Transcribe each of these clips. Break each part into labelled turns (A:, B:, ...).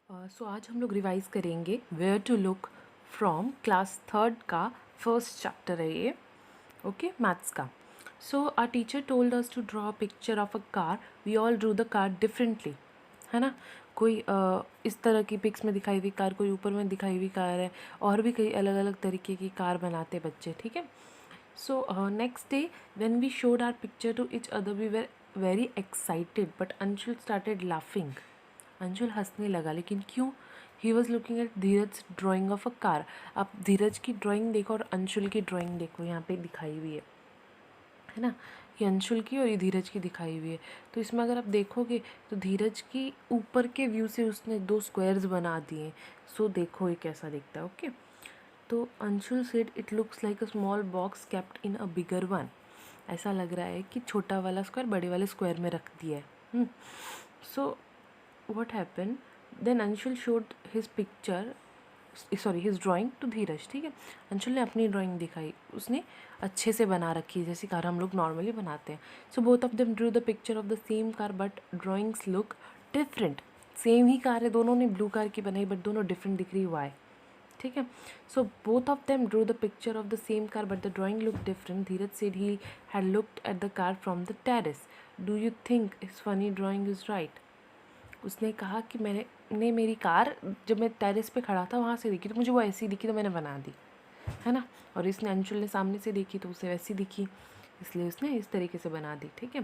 A: सो आज हम लोग रिवाइज करेंगे where to look from class third का फर्स्ट चैप्टर है ये। ओके, मैथ्स का। So our teacher told us to draw a picture of a car. We all drew the car differently, है ना। कोई इस तरह की पिक्स में दिखाई हुई कार, कोई ऊपर में दिखाई हुई कार है, और भी कई अलग अलग तरीके की कार बनाते बच्चे, ठीक है। So next day when we showed our picture to each other we were very excited but Anshul started laughing. Anshul हंसने लगा, लेकिन क्यों? He was looking at Dheeraj drawing of a car. आप धीरज की ड्राइंग देखो और अंशुल की ड्राइंग देखो, यहाँ पे दिखाई हुई है ना। ये अंशुल की और ये धीरज की दिखाई हुई है। तो इसमें अगर आप देखोगे तो धीरज की ऊपर के व्यू से उसने दो स्क्वायर्स बना दिए। सो देखो ये कैसा दिखता है। ओके, तो Anshul said it looks like a small box kept in a bigger one. ऐसा लग रहा है कि छोटा वाला स्क्वायर बड़े वाले स्क्वायर में रख दिया है। सो what happened, then Anshul showed his picture, sorry his drawing to धीरज। ठीक है, अंशुल ने अपनी ड्राइंग दिखाई, उसने अच्छे से बना रखी है जैसी कार हम लोग नॉर्मली बनाते हैं। So both of them Drew the picture of the same car but drawings look different. Same he car है, दोनों ने ब्लू कार की बनाई बट दोनों डिफरेंट दिख रही, वाई? ठीक है। So both of them Drew the picture of the same car but the drawing look different. Dheeraj said he had looked at the car from the terrace. Do you think is funny drawing is right? उसने कहा कि मैंने मेरी car जब मैं terrace पे खड़ा था वहाँ से देखी, तो मुझे वो ऐसी दिखी तो मैंने बना दी, है ना। और इसने अंशुल ने सामने से देखी तो उसे वैसी दिखी, इसलिए उसने इस तरीके से बना दी। ठीक है।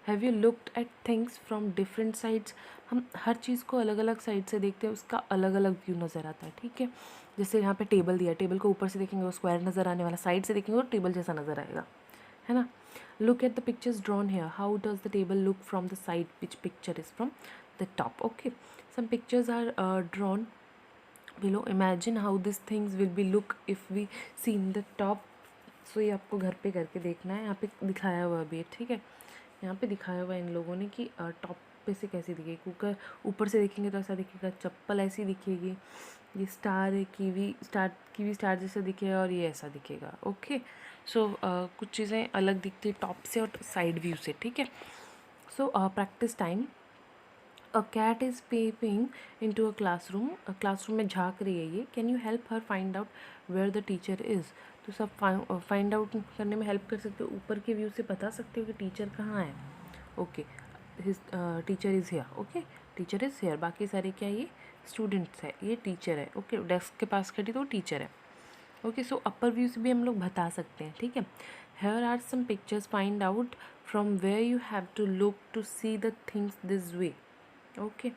A: Have you looked at things from different sides? हम हर चीज़ को अलग अलग साइड से देखते हैं, उसका अलग अलग व्यू नज़र आता है। ठीक है, जैसे यहाँ पे टेबल दिया, टेबल को ऊपर से देखेंगे वो स्क्वायर नज़र आने वाला, साइड से देखेंगे वो टेबल जैसा नज़र आएगा, है ना। Look at the pictures drawn here, how does the table look from the side, which picture is from the top? Okay, some pictures are drawn below. Imagine how these things will be look if we see in the top. So ये आपको घर पे करके देखना है। यहाँ पे दिखाया हुआ भी है, ठीक है। यहाँ पे दिखाया हुआ है इन लोगों ने कि टॉप पे से कैसी दिखेगी। कुकर ऊपर से देखेंगे तो ऐसा दिखेगा, चप्पल ऐसी दिखेगी, ये स्टार है, कीवी स्टार जैसा दिखेगा, और ये ऐसा दिखेगा। ओके, सो कुछ चीज़ें अलग दिखती है टॉप से और साइड व्यू से, ठीक है। So practice time. A cat is peeping into a classroom. Classroom में झाँक रही है ये। Can you help her find out where the teacher is? तो सब फाइंड आउट करने में हेल्प कर सकते हो, ऊपर के व्यू से बता सकते हो कि टीचर कहाँ है। Okay, his teacher is here. Okay, teacher is here. बाकी सारे क्या, ये स्टूडेंट्स है, ये टीचर है। ओके, डेस्क के पास खड़ी तो वो टीचर है। ओके, सो अपर व्यू से भी हम लोग बता सकते हैं, ठीक है। Here are some pictures, find out from where you have to look to see the things this way. Okay,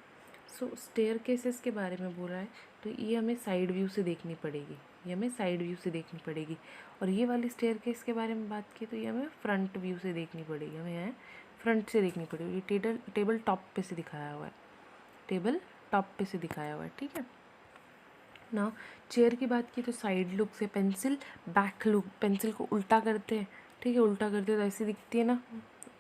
A: so staircases के बारे में बोल रहा है, तो ये हमें साइड व्यू से देखनी पड़ेगी, ये हमें साइड व्यू से देखनी पड़ेगी। और ये वाली स्टेयर केस के बारे में बात की तो ये हमें फ्रंट व्यू से देखनी पड़ेगी, हमें यहाँ फ्रंट से देखनी पड़ेगी। ये टेबल टॉप पे से दिखाया हुआ है, टेबल टॉप पे से दिखाया हुआ है, ठीक है ना। चेयर की बात की तो साइड लुक से, पेंसिल बैक लुक, पेंसिल को उल्टा करते हैं, ठीक है, उल्टा करते हैं तो ऐसी दिखती है ना।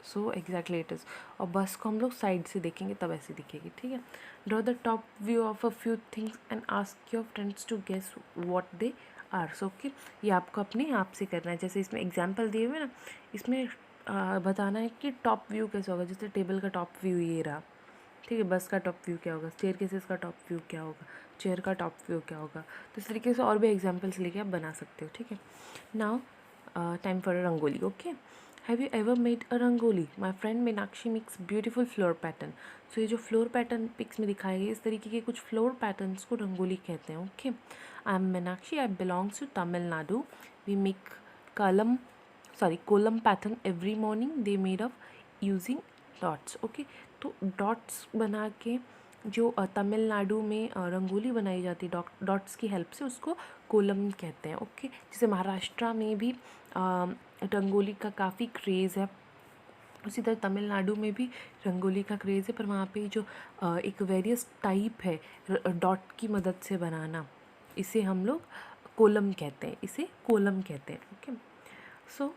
A: So exactly it is. और बस को हम लोग साइड से देखेंगे तब ऐसी दिखेगी, ठीक है। Draw the top view of a few things and ask your friends to guess what they are. So okay, ये आपको अपने आप से करना है। जैसे इसमें एग्जाम्पल दिए हुए ना, इसमें बताना है कि टॉप व्यू कैसा होगा। जैसे टेबल का टॉप व्यू ये रहा, ठीक है, बस का टॉप व्यू क्या होगा, स्टेयर केसेस का टॉप व्यू क्या होगा, चेयर का टॉप व्यू क्या होगा। तो इस तरीके से और भी एग्जाम्पल्स लेके आप बना सकते हो, ठीक है। Now time for a rangoli. Okay, have you ever made a rangoli? My friend Meenakshi makes beautiful floor pattern. So ये जो फ्लोर पैटर्न पिक्स में दिखाए गए, इस तरीके के कुछ फ्लोर पैटर्न्स को रंगोली कहते हैं। Okay, I am Meenakshi, I belongs to Tamil Nadu. We make कलम kolam pattern every morning, they made of using dots. Okay, तो डॉट्स बना के जो तमिलनाडु में रंगोली बनाई जाती है डॉट्स की हेल्प से, उसको कोलम कहते हैं। ओके, जैसे महाराष्ट्र में भी रंगोली का काफ़ी क्रेज़ है, उसी तरह तमिलनाडु में भी रंगोली का क्रेज़ है, पर वहाँ पे जो एक वेरियस टाइप है डॉट की मदद से बनाना, इसे हम लोग कोलम कहते हैं, इसे कोलम कहते हैं। Okay, so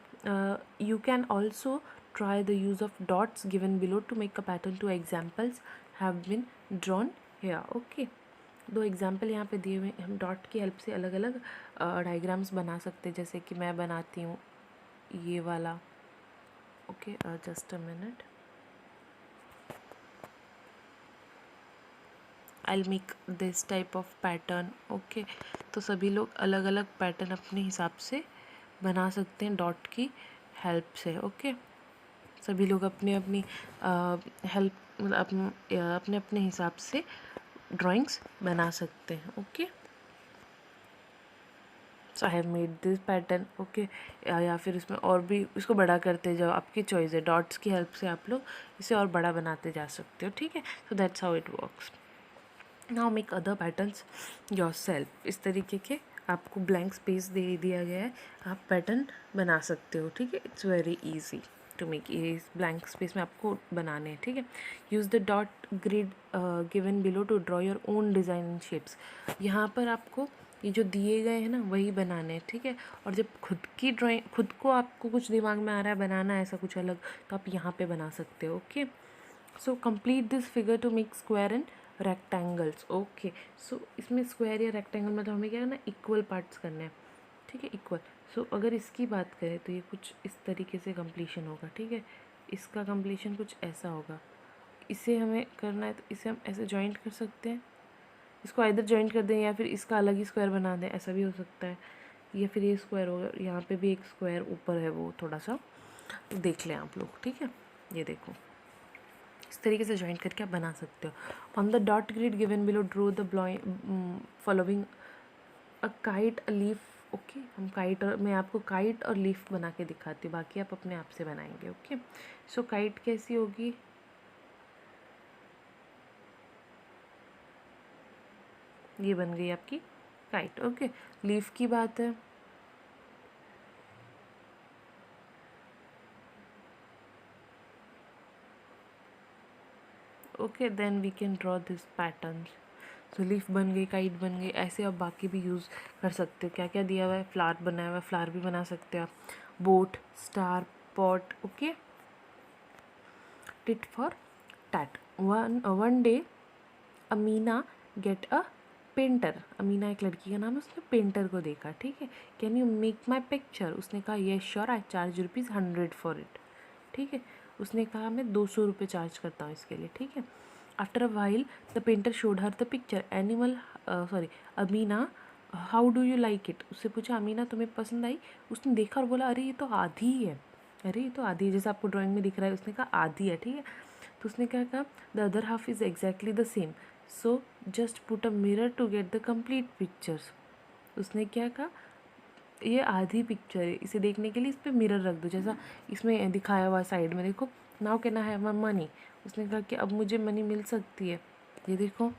A: you can also try the use of dots given below to make a pattern. Two examples have been drawn here. Okay, दो एग्जाम्पल यहाँ पे दिए हुए, हम डॉट की हेल्प से अलग अलग डायग्राम्स बना सकते हैं। जैसे कि मैं बनाती हूँ ये वाला। Okay, just a minute. I will make this type of pattern. Okay, तो सभी लोग अलग अलग पैटर्न अपने हिसाब से बना सकते हैं डॉट की हेल्प से। ओके, सभी लोग अपने अपनी हेल्प अपने अपने हिसाब से ड्राइंग्स बना सकते हैं। Okay, so I have made this pattern. Okay, या फिर इसमें और भी इसको बड़ा करते जाओ, आपकी चॉइस है। डॉट्स की हेल्प से आप लोग इसे और बड़ा बनाते जा सकते हो। ठीक है, so that's how it works. Now make other patterns your self. इस तरीके के आपको ब्लैंक स्पेस दे दिया गया है, आप पैटर्न बना सकते हो। ठीक है, it's very easy to make. ये ब्लैंक स्पेस में आपको बनाने हैं। ठीक है, use the dot grid given below to draw your own design and shapes. यहाँ पर आपको ये जो दिए गए हैं ना वही बनाने हैं। ठीक है, और जब खुद की ड्राइंग, खुद को आपको कुछ दिमाग में आ रहा है बनाना है ऐसा कुछ अलग, तो आप यहाँ पे बना सकते हो। Okay, so complete this figure to make square and rectangles. Okay, so इसमें स्क्वायर या रेक्टेंगल मतलब हमें क्या करना है, इक्वल पार्ट्स करने हैं। ठीक है, इक्वल। सो अगर इसकी बात करें तो ये कुछ इस तरीके से कंप्लीशन होगा। ठीक है, इसका कंप्लीशन कुछ ऐसा होगा। इसे हमें करना है तो इसे हम ऐसे जॉइंट कर सकते हैं, इसको इधर जॉइंट कर दें या फिर इसका अलग ही स्क्वायर बना दें, ऐसा भी हो सकता है। या फिर ये स्क्वायर होगा, यहाँ पे भी एक स्क्वायर ऊपर है वो थोड़ा सा, तो देख लें आप लोग। ठीक है, ये देखो इस तरीके से जॉइंट करके आप बना सकते हो। On the dot grid given below draw the following a kite, a leaf. Okay, हम काइट और मैं आपको काइट और लीफ बना के दिखाती हूँ, बाकी आप अपने आप से बनाएंगे। ओके, सो काइट कैसी होगी, ये बन गई आपकी काइट। ओके, लीफ की बात है, okay then we can draw this pattern. So leaf बन गई, काइट बन गई, ऐसे आप बाकी भी यूज़ कर सकते हो। क्या क्या दिया हुआ है, फ्लावर बनाया हुआ है, फ्लावर भी बना सकते हो आप। Boat, star, pot. Okay, tit for tat. One day Amina get a painter. Amina एक लड़की का नाम है, उसने पेंटर को देखा। ठीक है, can you make my picture. उसने कहा yes sure, I charge ₹100 for it. ठीक है, उसने कहा मैं 200 रुपये चार्ज करता हूँ इसके लिए। ठीक है, after a while the painter showed her the picture. Amina, how do you like it. उससे पूछा अमीना तुम्हें पसंद आई। उसने देखा और बोला अरे ये तो आधी ही है, अरे ये तो आधी है, जैसे आपको ड्राइंग में दिख रहा है। उसने कहा आधी है। ठीक है, तो उसने क्या कहा, the other half is exactly the same, so just put a mirror to get the complete pictures. उसने क्या कहा, ये आधी पिक्चर है, इसे देखने के लिए इस पर मिरर रख दो, जैसा इसमें दिखाया हुआ साइड में देखो। Now can I have money. उसने कहा कि अब मुझे मनी मिल सकती है, ये देखो।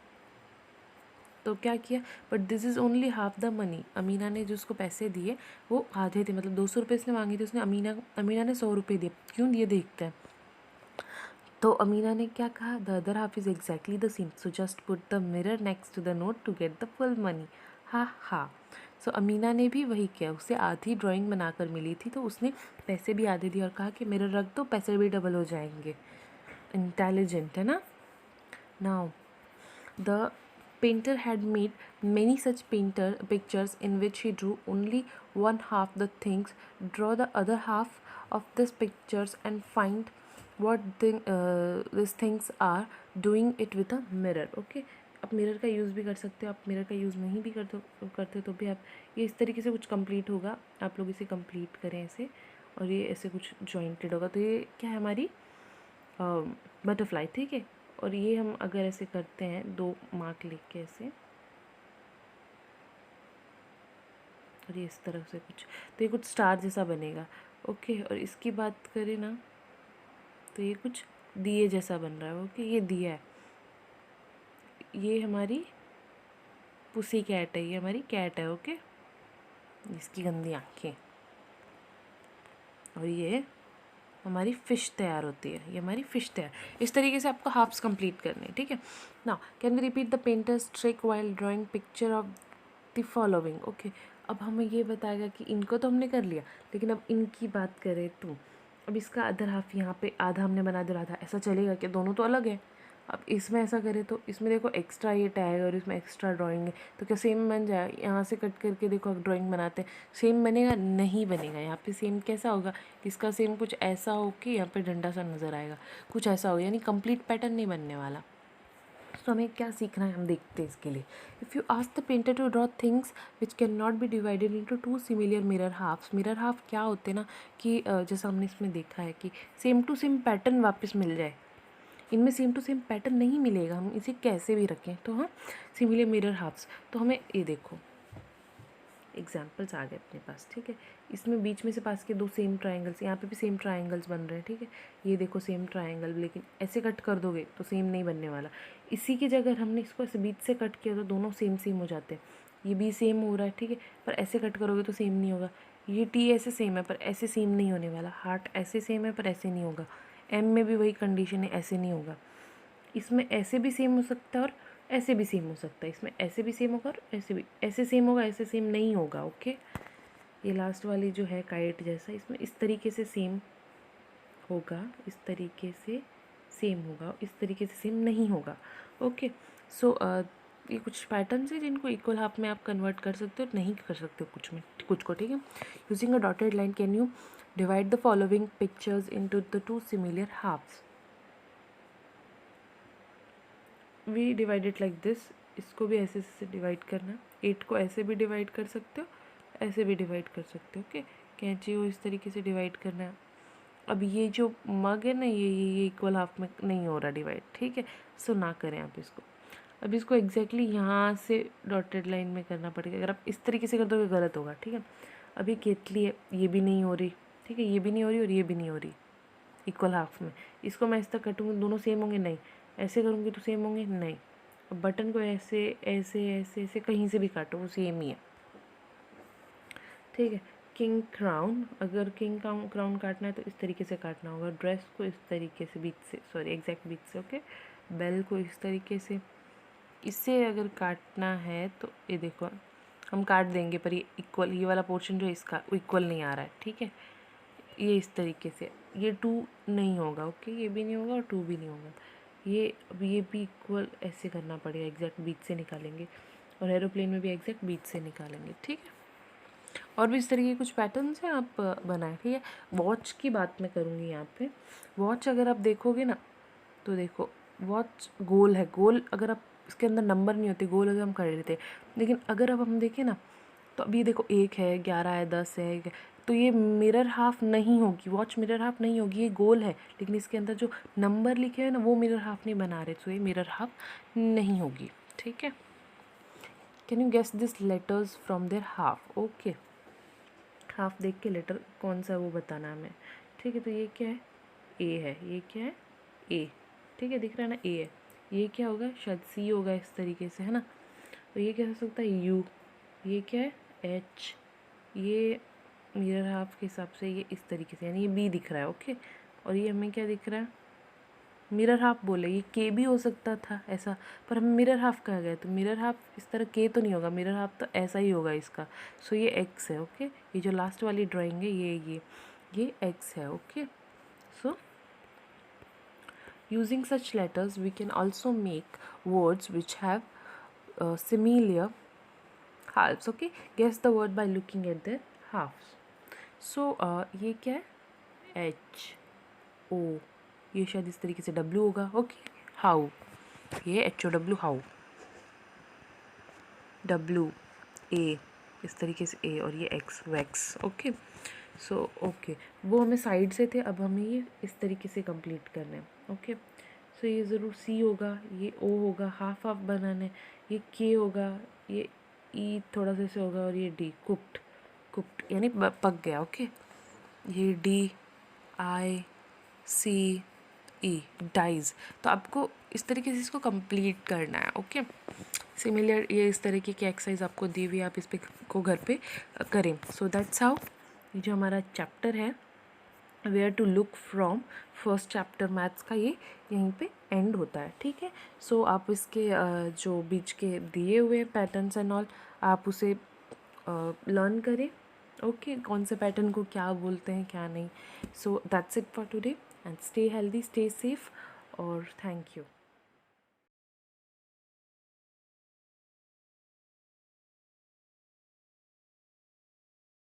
A: तो क्या किया, but this is only half the money. Amina ने जो उसको पैसे दिए वो आधे थे, मतलब 200 रुपये इसने मांगे थे, उसने अमीना ने 100 रुपये दिए। क्यों दिए देखते हैं। तो अमीना ने क्या कहा, the other half is exactly the same, so just put the mirror next to the note to get the full money. हा हा। सो अमीना ने भी वही किया, उसे आधी ड्राइंग बनाकर मिली थी तो उसने पैसे भी आधे दिए और कहा कि मिरर रख दो, पैसे भी डबल हो जाएंगे। इंटेलिजेंट है ना। Now the painter had made many such pictures in which he drew only one half the things. Draw the other half of these pictures and find what these things are, doing it with a mirror. Okay, आप mirror का use भी कर सकते हो, आप mirror का use नहीं भी करते तो भी आप ये इस तरीके से कुछ कंप्लीट होगा। आप लोग इसे कंप्लीट करें ऐसे, और ये ऐसे कुछ जॉइंटेड होगा। तो ये क्या है, हमारी बटरफ्लाई। ठीक है, और ये हम अगर ऐसे करते हैं 2 मार्क लिख के ऐसे, और ये इस तरह से कुछ, तो ये कुछ स्टार जैसा बनेगा। ओके, और इसकी बात करें ना तो ये कुछ दिए जैसा बन रहा है। ओके, ये दिया है, ये हमारी पुसी कैट है, ये हमारी कैट है। ओके, इसकी गंदी आँखें, और ये हमारी फ़िश तैयार होती है, ये हमारी फ़िश तैयार। इस तरीके से आपको हाफ्स कंप्लीट करने हैं। ठीक है, now can we repeat the painter's trick while drawing picture of the following. Okay, अब हमें ये बताएगा कि इनको तो हमने कर लिया, लेकिन अब इनकी बात करें तो अब इसका अदर हाफ यहाँ पे आधा हमने बना दिया, आधा ऐसा चलेगा कि दोनों तो अलग है। अब इसमें ऐसा करें तो इसमें देखो एक्स्ट्रा ये टैग और इसमें एक्स्ट्रा ड्राइंग है, तो क्या सेम बन जाए। यहाँ से कट करके देखो ड्राइंग बनाते हैं, सेम बनेगा नहीं बनेगा। यहाँ पे सेम कैसा होगा, इसका सेम कुछ ऐसा हो कि यहाँ पे डंडा सा नज़र आएगा, कुछ ऐसा हो, यानी कंप्लीट पैटर्न नहीं बनने वाला। तो हमें क्या सीखना है, हम देखते हैं इसके लिए। If you ask the painter to draw things which can not be divided into two similar mirror halves. Mirror half क्या होते हैं ना कि जैसा हमने इसमें देखा है कि सेम टू सेम पैटर्न वापस मिल जाए, इनमें सेम टू सेम पैटर्न नहीं मिलेगा, हम इसे कैसे भी रखें। तो हाँ, सिमिलर मिरर हाफ्स, तो हमें ये देखो एग्जाम्पल्स आ गए अपने पास, ठीक है। इसमें बीच में से पास के दो सेम ट्राइंगल्स, यहाँ पे भी सेम ट्राइंगल्स बन रहे हैं, ठीक है। ये देखो सेम ट्राइंगल, लेकिन ऐसे कट कर दोगे तो सेम नहीं बनने वाला। इसी की जगह हमने इसको ऐसे बीच से कट किया तो दोनों सेम सेम हो जाते हैं। ये भी सेम हो रहा है, ठीक है, पर ऐसे कट करोगे तो सेम नहीं होगा। ये टी ऐसे सेम है पर ऐसे सेम नहीं होने वाला। हार्ट ऐसे सेम है पर ऐसे नहीं होगा। एम में भी वही कंडीशन है, ऐसे नहीं होगा। इसमें ऐसे भी सेम हो सकता है और ऐसे भी सेम हो सकता है। इसमें ऐसे भी सेम होगा और ऐसे भी, ऐसे सेम होगा, ऐसे सेम नहीं होगा। ओके, ये लास्ट वाली जो है काइट जैसा, इसमें इस तरीके से सेम होगा, इस तरीके से सेम होगा, इस तरीके से सेम नहीं होगा। ओके, सो ये कुछ पैटर्न्स हैं जिनको इक्वल हाफ में आप कन्वर्ट कर सकते हो, नहीं कर सकते हो कुछ में, कुछ को, ठीक है। Using a dotted line can you divide the following pictures into the two similar halves. We divided like this. इसको भी ऐसे से डिवाइड करना है। 8 को ऐसे भी डिवाइड कर सकते हो, ऐसे भी डिवाइड कर सकते हो। ओके, कैंची को इस तरीके से डिवाइड करना है। अब ये जो मग है ना, ये इक्वल हाफ में नहीं हो रहा डिवाइड, ठीक है, सो ना करें आप इसको। अब इसको एग्जैक्टली यहाँ से डॉटेड लाइन में करना पड़ेगा। अगर आप इस तरीके से कर दोगे गलत होगा, ठीक है। अभी केतली है, ये भी नहीं हो रही, ठीक है, ये भी नहीं हो रही और ये भी नहीं हो रही इक्वल हाफ में। इसको मैं इस तक कटूँगी, दोनों सेम होंगे, नहीं। ऐसे करूँगी तो सेम होंगे, नहीं। अब बटन को ऐसे ऐसे ऐसे ऐसे कहीं से भी काटो, वो सेम ही है, ठीक है। किंग क्राउन, अगर किंग क्राउन काटना है तो इस तरीके से काटना होगा। ड्रेस को इस तरीके से बीच से, सॉरी एग्जैक्ट बीच से, ओके। बेल को इस तरीके से, इससे अगर काटना है तो ये देखो हम काट देंगे, पर ये इक्वल, ये वाला पोर्शन जो है इसका इक्वल नहीं आ रहा है, ठीक है। ये इस तरीके से, ये 2 नहीं होगा, ओके, ये भी नहीं होगा और 2 भी नहीं होगा। ये अब ये भी इक्वल ऐसे करना पड़ेगा, एग्जैक्ट बीच से निकालेंगे, और एरोप्लेन में भी एग्जैक्ट बीच से निकालेंगे, ठीक है। और भी इस तरीके के कुछ पैटर्न्स हैं, आप बनाएं, ठीक है। वॉच की बात मैं करूँगी यहाँ पे। वॉच अगर आप देखोगे ना तो देखो वॉच गोल है, गोल अगर आप इसके अंदर नंबर नहीं होते, गोल अगर हम कर लेते, लेकिन अगर अब हम देखें ना तो अभी देखो 1 है, 11 है, 10 है, तो ये मिरर हाफ नहीं होगी, वॉच मिरर हाफ नहीं होगी, ये गोल है, लेकिन इसके अंदर जो नंबर लिखे हैं ना वो मिरर हाफ नहीं बना रहे, तो ये मिरर हाफ नहीं होगी, ठीक है। Can you guess this letters from their half. Okay, half देख के लेटर कौन सा है वो बताना है हमें, ठीक है। तो ये क्या है, ए है, ये क्या है, ए, ठीक है, दिख रहा है ना, ए है। ये क्या होगा, शायद सी होगा इस तरीके से, है ना। तो ये क्या हो सकता है, यू। ये क्या है, एच। ये मिरर हाफ के हिसाब से ये इस तरीके से, यानी ये बी दिख रहा है, ओके। और ये हमें क्या दिख रहा है, मिरर हाफ बोले, ये के भी हो सकता था ऐसा, पर हमें मिरर हाफ कहा गया, तो मिरर हाफ इस तरह के तो नहीं होगा, मिरर हाफ तो ऐसा ही होगा इसका। सो ये एक्स है, ओके। ये जो लास्ट वाली ड्राइंग है ये एक्स है, okay. So using such letters we can also make words which have similar halves, okay. Guess the word by looking at their halves. So ये क्या है, H O, ये शायद इस तरीके से W होगा, ओके। हाउ, ये HOW, हाउ, W A, इस तरीके से A, और ये X wax, okay. So okay, वो हमें साइड से थे, अब हमें ये इस तरीके से कंप्लीट करना है, ओके। सो ये ज़रूर C होगा, ये O होगा, हाफ हाफ बनाना है, ये K होगा, ये E थोड़ा सा से होगा, और ये D कुक्ड, कुक्ड यानी पक गया, ओके। ये DICE डाइज। तो आपको इस तरीके से इसको कंप्लीट करना है, ओके। सिमिलर ये इस तरीके की एक्सरसाइज आपको दी हुई है, आप इस पे को घर पे करें। सो दैट्स हाउ ये जो हमारा चैप्टर है where to look from first chapter maths का, ये यहीं पे एंड होता है, ठीक है। सो आप इसके जो बीच के दिए हुए पैटर्न्स एंड ऑल, आप उसे लर्न करें, ओके, कौन से पैटर्न को क्या बोलते हैं क्या नहीं। So that's it for today, and stay healthy, stay safe, और थैंक यू।